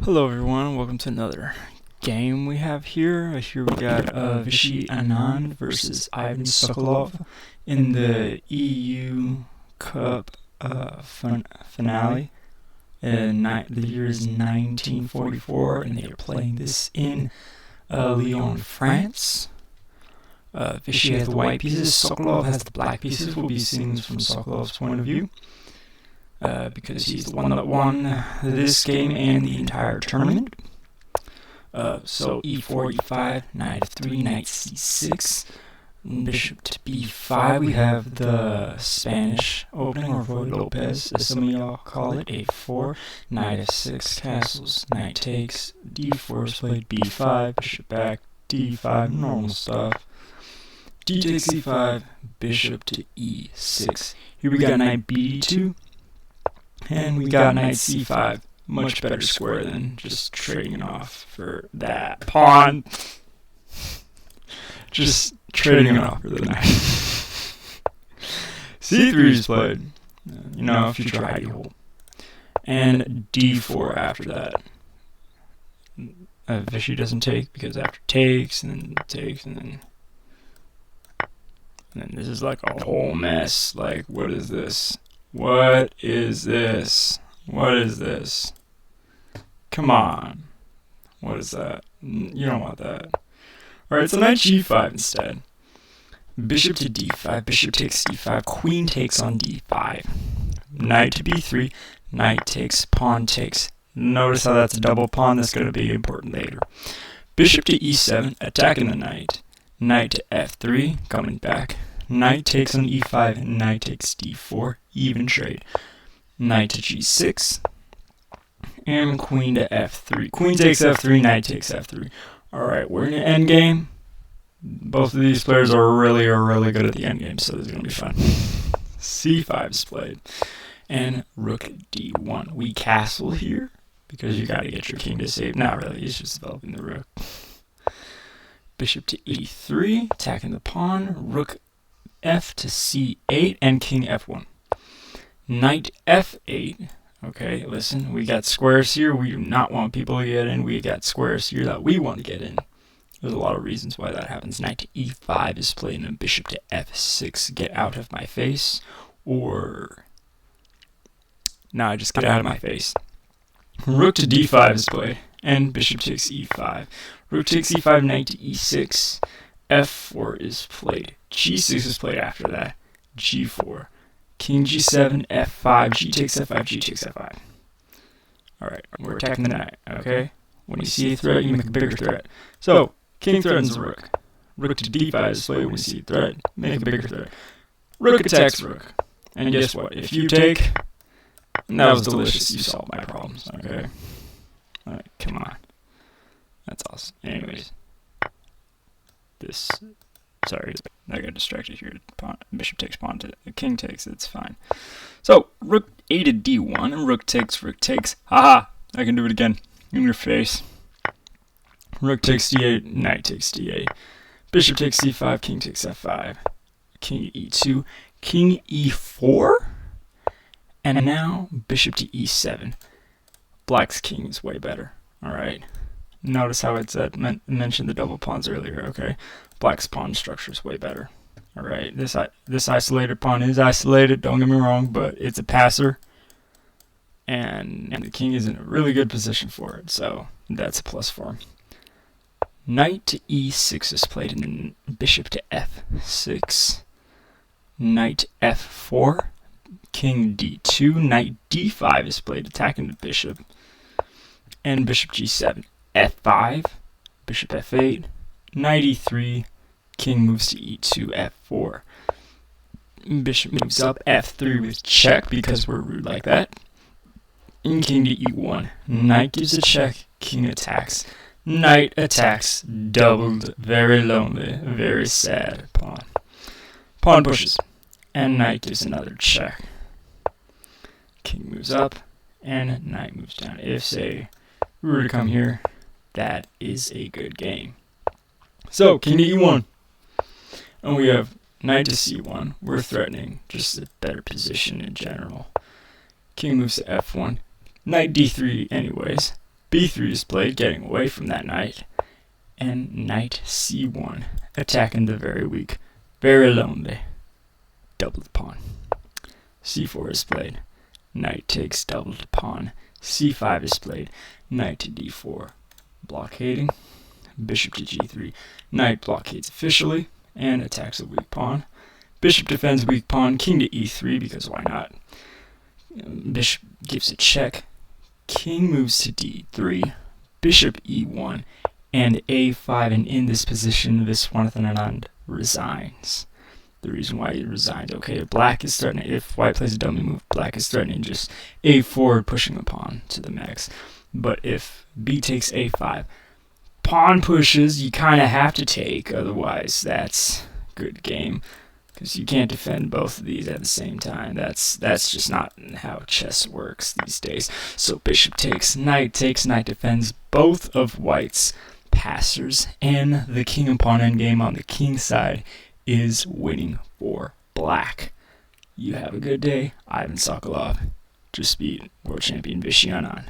Hello everyone, welcome to another game we have here. Here we got Viswanathan Anand versus Ivan Sokolov in the EU Cup finale. The year is 1944 and they are playing this in Lyon, France. Vichy has the white pieces, Sokolov has the black pieces. We'll be seeing this from Sokolov's point of view. Because he's the one that won this game and the entire tournament. So e4, e5, knight f3, knight c6, bishop to b5. We have the Spanish opening, or Roy Lopez, as some of y'all call it. a4, knight f6, castles, knight takes, d4 is played, b5, bishop back, d5, normal stuff. d takes e5, bishop to e6. Here we got knight b2. And we got knight c5, much better square than just trading off for that pawn. Just trading off for the knight. c3 is played, future hidey hole. And d4 after that. Vichy doesn't take because after takes, and then takes, and then this is like a whole mess. Like, what is this? What is this? What is this? Come on. What is that? You don't want that. Alright, so knight g5 instead. Bishop to d5, bishop takes c5, queen takes on d5. Knight to b3, knight takes, pawn takes. Notice how that's a double pawn. That's going to be important later. Bishop to e7, attacking the knight. Knight to f3, coming back. Knight takes on e5, knight takes d4, even trade. Knight to g6, and queen to f3. Queen takes f3, knight takes f3. Alright, we're in an endgame. Both of these players are really good at the endgame, so this is going to be fun. c5 is played, and rook d1. We castle here, because you got to get your king to save. Not really, he's just developing the rook. Bishop to e3, attacking the pawn. Rook f to c8 and king f1. Knight f8. Okay, listen, we got squares here we do not want people to get in. We got squares here that we want to get in. There's a lot of reasons why that happens. Knight to e5 is played, and bishop to f6. Get out of my face. Or, nah, just get out of my face. Rook to d5 is played, and bishop takes e5. Rook takes e5, knight to e6. f4 is played. g6 is played after that. g4. King g7, f5, g takes f5, g takes f5. Alright, we're attacking the knight, okay? When you see a threat, you make a bigger threat. So, king threatens the rook. Rook to d5 is played. When you see a threat, make a bigger threat. Rook attacks rook. And guess what? If you take, that was delicious. You solved my problems, okay? Alright, come on. That's awesome. Anyways. Sorry, I got distracted here. Bishop takes, pawn to king takes. It's fine. So rook a to d1 and rook takes. Haha! I can do it again in your face. Rook takes d8, knight takes d8. Bishop takes c5, king takes f5. King e2, king e4, and now bishop to e7. Black's king is way better. All right. Notice how it said mentioned the double pawns earlier. Okay. Black's pawn structure is way better. Alright, this isolated pawn is isolated, don't get me wrong, but it's a passer. And the king is in a really good position for it, so that's a plus for him. Knight to e6 is played, and then bishop to f6. Knight f4. King d2. Knight d5 is played, attacking the bishop. And bishop g7. f5. Bishop f8. Knight e3, king moves to e2, f4. Bishop moves up, f3 with check because we're rude like that. And king to e1. Knight gives a check, king attacks. Knight attacks, doubled, very lonely, very sad pawn. Pawn pushes, and knight gives another check. King moves up, and knight moves down. If, say, we were to come here, that is a good game. So, king to e1. And we have knight to c1. We're threatening just a better position in general. King moves to f1. Knight d3 anyways. b3 is played, getting away from that knight. And knight c1, attacking the very weak, very lonely doubled pawn. c4 is played, knight takes doubled pawn. c5 is played, knight to d4, blockading. Bishop to g3, knight blockades officially and attacks a weak pawn. Bishop defends weak pawn, king to e3 because why not? Bishop gives a check, king moves to d3, bishop e1, and a5, and in this position, Viswanathan Anand resigns. The reason why he resigns, okay, black is threatening, if white plays a dummy move, black is threatening just a4, pushing the pawn to the max. But if b takes a5, pawn pushes, you kind of have to take, otherwise that's good game. Because you can't defend both of these at the same time. That's just not how chess works these days. So bishop takes, knight defends both of white's passers, and the king and pawn endgame on the king side is winning for black. You have a good day. Ivan Sokolov just beat world champion Viswanathan Anand.